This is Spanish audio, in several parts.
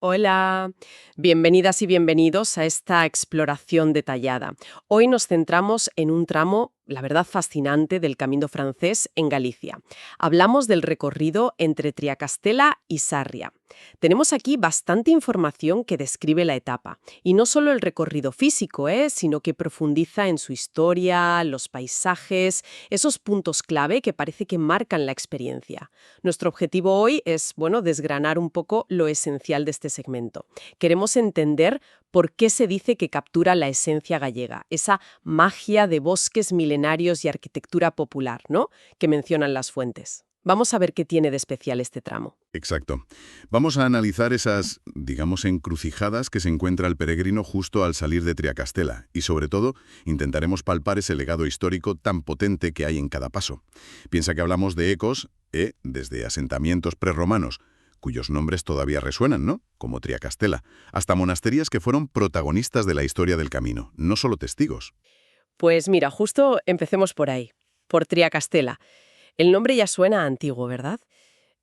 Hola, bienvenidas y bienvenidos a esta exploración detallada. Hoy nos centramos en un tramo, la verdad, fascinante del Camino francés en Galicia. Hablamos del recorrido entre Triacastela y Sarria. Tenemos aquí bastante información que describe la etapa, y no solo el recorrido físico, sino que profundiza en su historia, los paisajes, esos puntos clave que parece que marcan la experiencia. Nuestro objetivo hoy es, bueno, desgranar un poco lo esencial de este segmento. Queremos entender por qué se dice que captura la esencia gallega, esa magia de bosques milenarios y arquitectura popular, ¿no?, que mencionan las fuentes. Vamos a ver qué tiene de especial este tramo. Exacto. Vamos a analizar esas, digamos, encrucijadas que se encuentra el peregrino justo al salir de Triacastela y, sobre todo, intentaremos palpar ese legado histórico tan potente que hay en cada paso. Piensa que hablamos de ecos, desde asentamientos prerromanos, cuyos nombres todavía resuenan, ¿no?, como Triacastela, hasta monasterías que fueron protagonistas de la historia del camino, no solo testigos. Pues mira, justo empecemos por ahí, por Triacastela. El nombre ya suena antiguo, ¿verdad?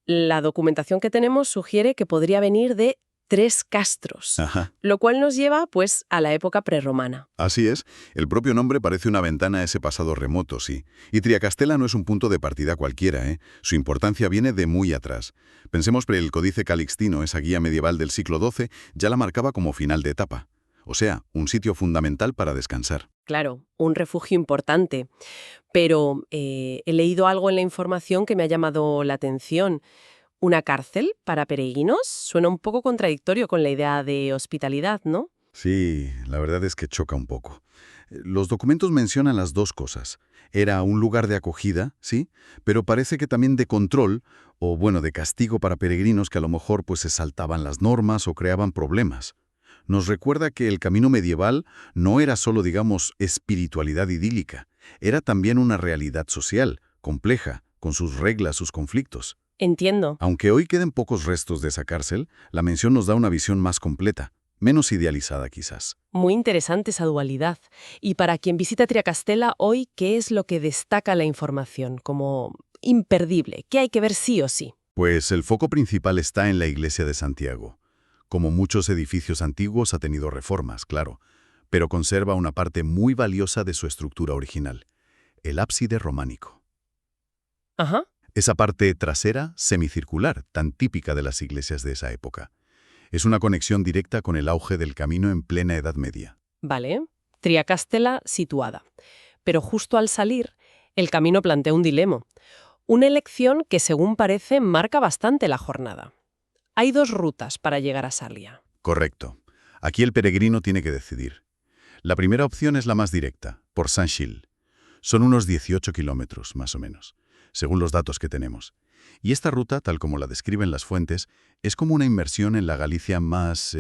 La documentación que tenemos sugiere que podría venir de tres castros, Ajá. lo cual nos lleva, pues, a la época prerromana. Así es, el propio nombre parece una ventana a ese pasado remoto, sí. Y Triacastela no es un punto de partida cualquiera, ¿eh? Su importancia viene de muy atrás. Pensemos que el Códice Calixtino, esa guía medieval del siglo XII, ya la marcaba como final de etapa. O sea, un sitio fundamental para descansar. Claro, un refugio importante. Pero he leído algo en la información que me ha llamado la atención. ¿Una cárcel para peregrinos? Suena un poco contradictorio con la idea de hospitalidad, ¿no? Sí, la verdad es que choca un poco. Los documentos mencionan las dos cosas. Era un lugar de acogida, sí, pero parece que también de control, o bueno, de castigo para peregrinos que a lo mejor pues se saltaban las normas o creaban problemas. Nos recuerda que el camino medieval no era solo, digamos, espiritualidad idílica, era también una realidad social, compleja, con sus reglas, sus conflictos. Entiendo. Aunque hoy queden pocos restos de esa cárcel, la mención nos da una visión más completa, menos idealizada quizás. Muy interesante esa dualidad. Y para quien visita Triacastela hoy, ¿qué es lo que destaca la información como imperdible? ¿Qué hay que ver sí o sí? Pues el foco principal está en la iglesia de Santiago. Como muchos edificios antiguos ha tenido reformas, claro, pero conserva una parte muy valiosa de su estructura original, el ábside románico. Ajá. Esa parte trasera, semicircular, tan típica de las iglesias de esa época. Es una conexión directa con el auge del camino en plena Edad Media. Vale. Triacastela situada. Pero justo al salir, el camino plantea un dilema. Una elección que, según parece, marca bastante la jornada. Hay dos rutas para llegar a Sarria. Correcto. Aquí el peregrino tiene que decidir. La primera opción es la más directa, por Saint-Gilles. Son unos 18 kilómetros, más o menos, según los datos que tenemos. Y esta ruta, tal como la describen las fuentes, es como una inmersión en la Galicia más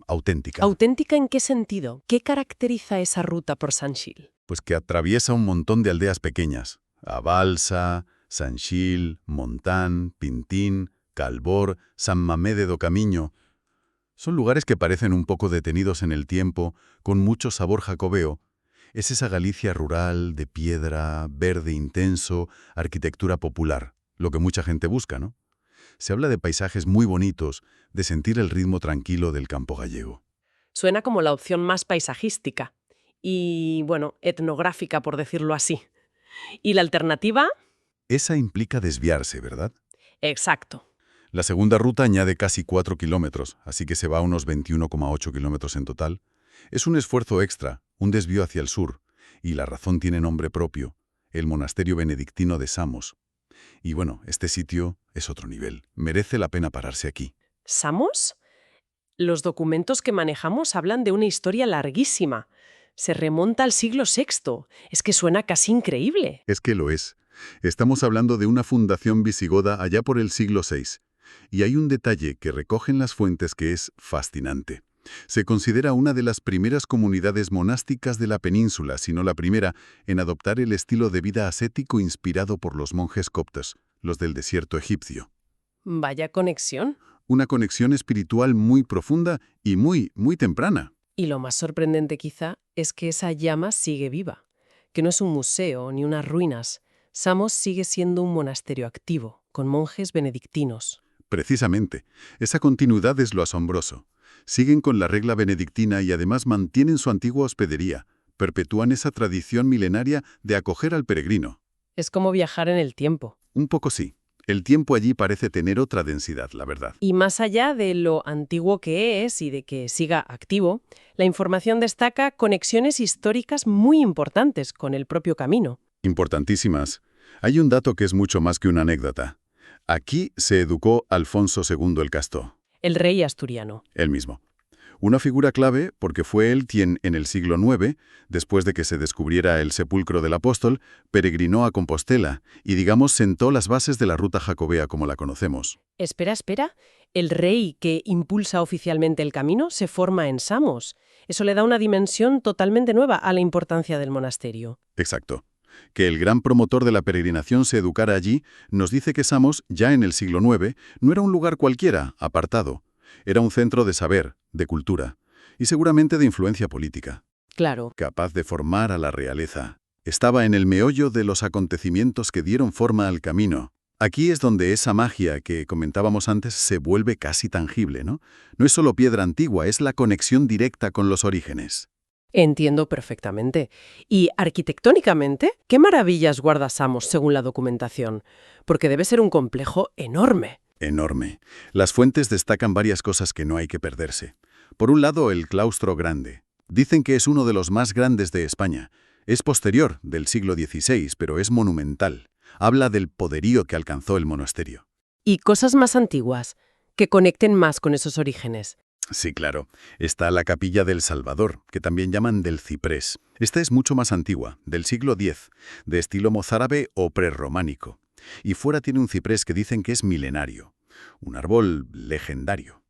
auténtica, ¿Auténtica en qué sentido? ¿Qué caracteriza esa ruta por Sanchil? pues que atraviesa un montón de aldeas pequeñas. Abalsa, Saint-Gilles, Montán, Pintín, Calbor, San Mamé de do Camiño. Son lugares que parecen un poco detenidos en el tiempo, con mucho sabor jacobeo. Es esa Galicia rural, de piedra, verde intenso, arquitectura popular, lo que mucha gente busca, ¿no? Se habla de paisajes muy bonitos, de sentir el ritmo tranquilo del campo gallego. Suena como la opción más paisajística y, bueno, etnográfica, por decirlo así. ¿Y la alternativa? Esa implica desviarse, ¿verdad? Exacto. La segunda ruta añade casi 4 kilómetros, así que se va a unos 21,8 kilómetros en total. Es un esfuerzo extra, un desvío hacia el sur, y la razón tiene nombre propio, el monasterio benedictino de Samos. Y bueno, este sitio es otro nivel. Merece la pena pararse aquí. ¿Samos? Los documentos que manejamos hablan de una historia larguísima. Se remonta al siglo VI. Es que suena casi increíble. Es que lo es. Estamos hablando de una fundación visigoda allá por el siglo VI. Y hay un detalle que recogen las fuentes que es fascinante. Se considera una de las primeras comunidades monásticas de la península, si no la primera, en adoptar el estilo de vida ascético inspirado por los monjes coptos, los del desierto egipcio. Vaya conexión. Una conexión espiritual muy profunda y muy temprana. Y lo más sorprendente quizá es que esa llama sigue viva, que no es un museo ni unas ruinas. Samos sigue siendo un monasterio activo, con monjes benedictinos. Precisamente. Esa continuidad es lo asombroso. Siguen con la regla benedictina y además mantienen su antigua hospedería. Perpetúan esa tradición milenaria de acoger al peregrino. Es como viajar en el tiempo. Un poco sí. El tiempo allí parece tener otra densidad, la verdad. Y más allá de lo antiguo que es y de que siga activo, la información destaca conexiones históricas muy importantes con el propio camino. Importantísimas. Hay un dato que es mucho más que una anécdota. Aquí se educó Alfonso II el Casto, El rey asturiano. él mismo. Una figura clave porque fue él quien, en el siglo IX, después de que se descubriera el sepulcro del apóstol, peregrinó a Compostela y, digamos, sentó las bases de la ruta jacobea como la conocemos. Espera. El rey que impulsa oficialmente el camino se forma en Samos. Eso le da una dimensión totalmente nueva a la importancia del monasterio. Exacto. Que el gran promotor de la peregrinación se educara allí nos dice que Samos, ya en el siglo IX, no era un lugar cualquiera, apartado. Era un centro de saber, de cultura y seguramente de influencia política, Claro. capaz de formar a la realeza. Estaba en el meollo de los acontecimientos que dieron forma al camino. Aquí es donde esa magia que comentábamos antes se vuelve casi tangible, ¿no? No es solo piedra antigua, es la conexión directa con los orígenes. Entiendo perfectamente. Y arquitectónicamente, ¿qué maravillas guarda Samos según la documentación? Porque debe ser un complejo enorme. Enorme. Las fuentes destacan varias cosas que no hay que perderse. Por un lado, el claustro grande. Dicen que es uno de los más grandes de España. Es posterior, del siglo XVI, pero es monumental. Habla del poderío que alcanzó el monasterio. Y cosas más antiguas, que conecten más con esos orígenes. Sí, claro. Está la Capilla del Salvador, que también llaman del Ciprés. Esta es mucho más antigua, del siglo X, de estilo mozárabe o prerrománico. Y fuera tiene un ciprés que dicen que es milenario. Un árbol legendario.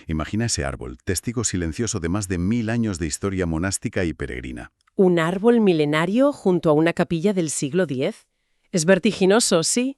Imagina ese árbol, testigo silencioso de más de 1000 años de historia monástica y peregrina. Un árbol milenario junto a una capilla del siglo X. Es vertiginoso, sí.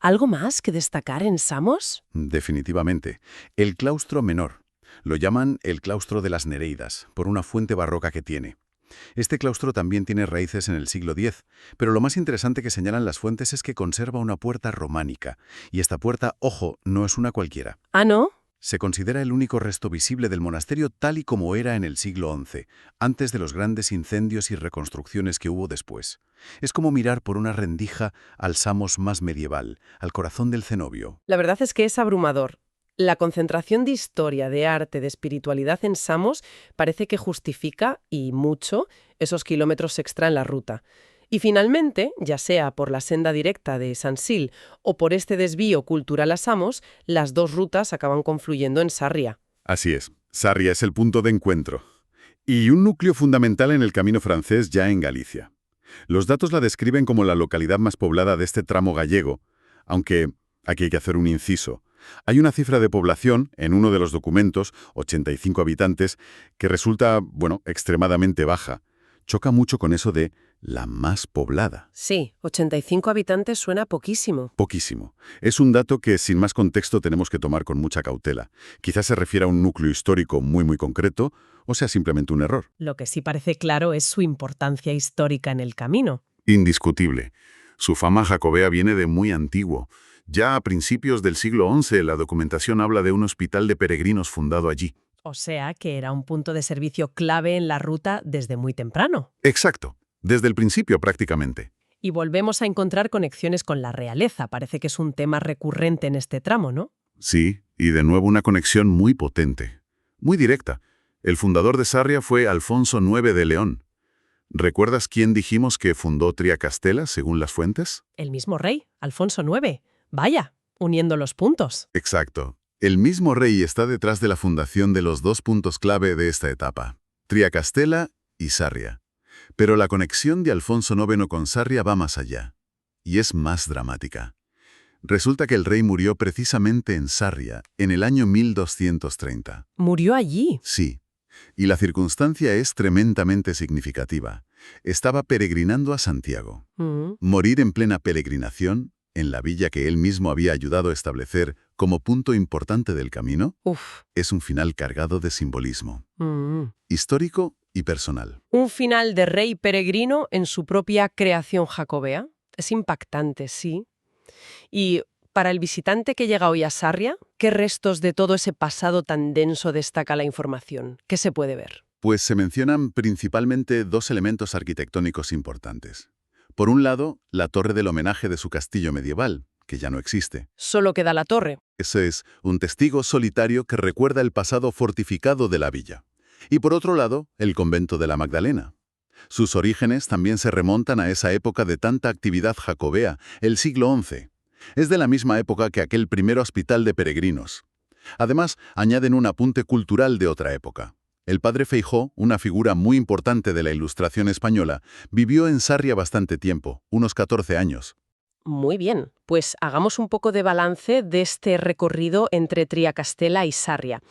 ¿Algo más que destacar en Samos? Definitivamente. El claustro menor. Lo llaman el claustro de las Nereidas, por una fuente barroca que tiene. Este claustro también tiene raíces en el siglo X, pero lo más interesante que señalan las fuentes es que conserva una puerta románica. Y esta puerta, ojo, no es una cualquiera. Ah, ¿no? Se considera el único resto visible del monasterio tal y como era en el siglo XI, antes de los grandes incendios y reconstrucciones que hubo después. Es como mirar por una rendija al Samos más medieval, al corazón del cenobio. La verdad es que es abrumador. La concentración de historia, de arte, de espiritualidad en Samos parece que justifica, y mucho, esos kilómetros extra en la ruta. Y finalmente, ya sea por la senda directa de Sansil o por este desvío cultural a Samos, las dos rutas acaban confluyendo en Sarria. Así es, Sarria es el punto de encuentro. Y un núcleo fundamental en el camino francés ya en Galicia. Los datos la describen como la localidad más poblada de este tramo gallego, aunque aquí hay que hacer un inciso. Hay una cifra de población, en uno de los documentos, 85 habitantes, que resulta, extremadamente baja. Choca mucho con eso de la más poblada. Sí, 85 habitantes suena poquísimo. Poquísimo. Es un dato que, sin más contexto, tenemos que tomar con mucha cautela. Quizás se refiera a un núcleo histórico muy concreto, o sea simplemente un error. Lo que sí parece claro es su importancia histórica en el camino. Indiscutible. Su fama jacobea viene de muy antiguo. Ya a principios del siglo XI, la documentación habla de un hospital de peregrinos fundado allí. O sea que era un punto de servicio clave en la ruta desde muy temprano. Exacto. Desde el principio, prácticamente. Y volvemos a encontrar conexiones con la realeza. Parece que es un tema recurrente en este tramo, ¿no? Sí, y de nuevo una conexión muy potente. Muy directa. El fundador de Sarria fue Alfonso IX de León. ¿Recuerdas quién dijimos que fundó Triacastela, según las fuentes? El mismo rey, Alfonso IX. Vaya, uniendo los puntos. Exacto. El mismo rey está detrás de la fundación de los dos puntos clave de esta etapa, Triacastela y Sarria. Pero la conexión de Alfonso IX con Sarria va más allá, y es más dramática. Resulta que el rey murió precisamente en Sarria, en el año 1230. ¿Murió allí? Sí, y la circunstancia es tremendamente significativa. Estaba peregrinando a Santiago. Morir en plena peregrinación, en la villa que él mismo había ayudado a establecer como punto importante del camino, es un final cargado de simbolismo. Histórico y personal. Un final de rey peregrino en su propia creación jacobea. Es impactante, sí. Y para el visitante que llega hoy a Sarria, ¿qué restos de todo ese pasado tan denso destaca la información? ¿Qué se puede ver? Pues se mencionan principalmente dos elementos arquitectónicos importantes. Por un lado, la torre del homenaje de su castillo medieval, que ya no existe. Solo queda la torre. Ese es un testigo solitario que recuerda el pasado fortificado de la villa. Y por otro lado, el convento de la Magdalena. Sus orígenes también se remontan a esa época de tanta actividad jacobea, el siglo XI. Es de la misma época que aquel primer hospital de peregrinos. Además, añaden un apunte cultural de otra época. El padre Feijó, una figura muy importante de la Ilustración española, vivió en Sarria bastante tiempo, unos 14 años. Muy bien, pues hagamos un poco de balance de este recorrido entre Triacastela y Sarria.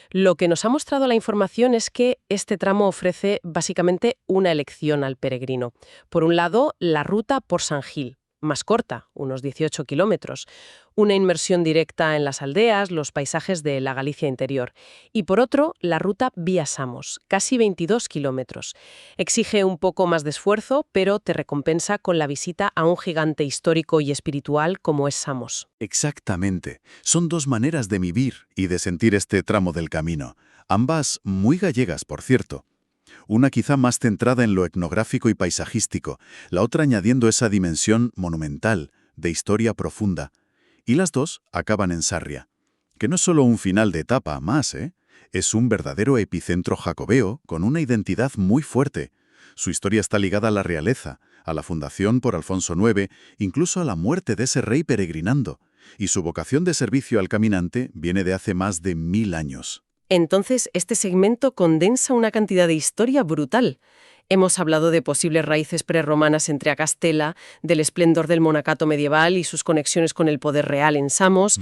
Lo que nos ha mostrado la información es que este tramo ofrece básicamente una elección al peregrino. Por un lado, la ruta por San Gil, más corta, unos 18 kilómetros, una inmersión directa en las aldeas, los paisajes de la Galicia interior. Y por otro, la ruta vía Samos, casi 22 kilómetros. Exige un poco más de esfuerzo, pero te recompensa con la visita a un gigante histórico y espiritual como es Samos. Exactamente. Son dos maneras de vivir y de sentir este tramo del camino. Ambas muy gallegas, por cierto. Una quizá más centrada en lo etnográfico y paisajístico, la otra añadiendo esa dimensión monumental, de historia profunda. Y las dos acaban en Sarria, que no es solo un final de etapa más, es un verdadero epicentro jacobeo con una identidad muy fuerte. Su historia está ligada a la realeza, a la fundación por Alfonso IX, incluso a la muerte de ese rey peregrinando, y su vocación de servicio al caminante viene de hace más de 1000 años. Entonces, este segmento condensa una cantidad de historia brutal. Hemos hablado de posibles raíces prerromanas en Triacastela, del esplendor del monacato medieval y sus conexiones con el poder real en Samos,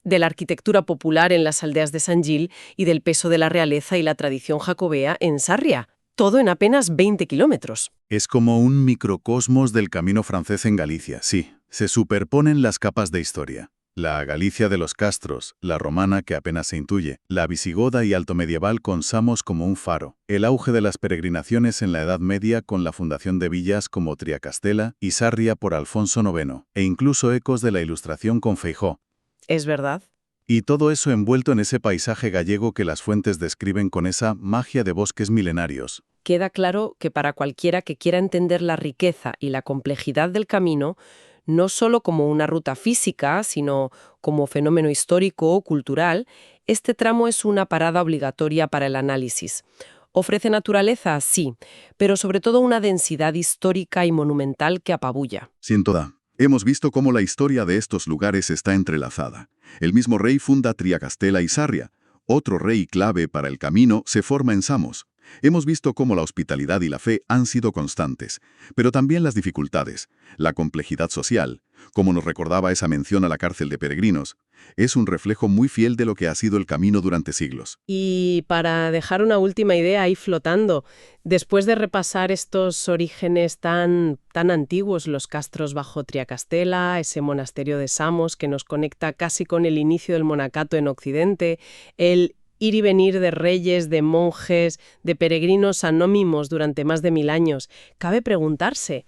de la arquitectura popular en las aldeas de San Gil y del peso de la realeza y la tradición jacobea en Sarria. Todo en apenas 20 kilómetros. Es como un microcosmos del camino francés en Galicia, sí. Se superponen las capas de historia. La Galicia de los castros, la romana que apenas se intuye, la visigoda y altomedieval con Samos como un faro, el auge de las peregrinaciones en la Edad Media con la fundación de villas como Triacastela y Sarria por Alfonso IX, e incluso ecos de la Ilustración con Feijó. ¿Es verdad? Y todo eso envuelto en ese paisaje gallego que las fuentes describen con esa magia de bosques milenarios. Queda claro que para cualquiera que quiera entender la riqueza y la complejidad del camino, no solo como una ruta física, sino como fenómeno histórico o cultural, este tramo es una parada obligatoria para el análisis. ¿Ofrece naturaleza? Sí, pero sobre todo una densidad histórica y monumental que apabulla. Sin duda. Hemos visto cómo la historia de estos lugares está entrelazada. El mismo rey funda Triacastela y Sarria. Otro rey clave para el camino se forma en Samos. Hemos visto cómo la hospitalidad y la fe han sido constantes, pero también las dificultades, la complejidad social, como nos recordaba esa mención a la cárcel de peregrinos, es un reflejo muy fiel de lo que ha sido el camino durante siglos. Y para dejar una última idea ahí flotando, después de repasar estos orígenes tan antiguos, los castros bajo Triacastela, ese monasterio de Samos que nos conecta casi con el inicio del monacato en Occidente, el ir y venir de reyes, de monjes, de peregrinos anónimos durante más de 1000 años, cabe preguntarse,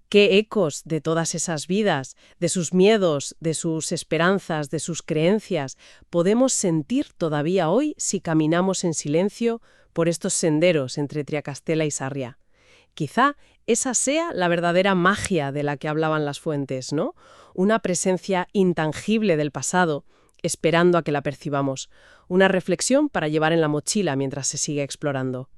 ¿qué ecos de todas esas vidas, de sus miedos, de sus esperanzas, de sus creencias, podemos sentir todavía hoy si caminamos en silencio por estos senderos entre Triacastela y Sarria? Quizá esa sea la verdadera magia de la que hablaban las fuentes, ¿no? Una presencia intangible del pasado, esperando a que la percibamos. Una reflexión para llevar en la mochila mientras se sigue explorando.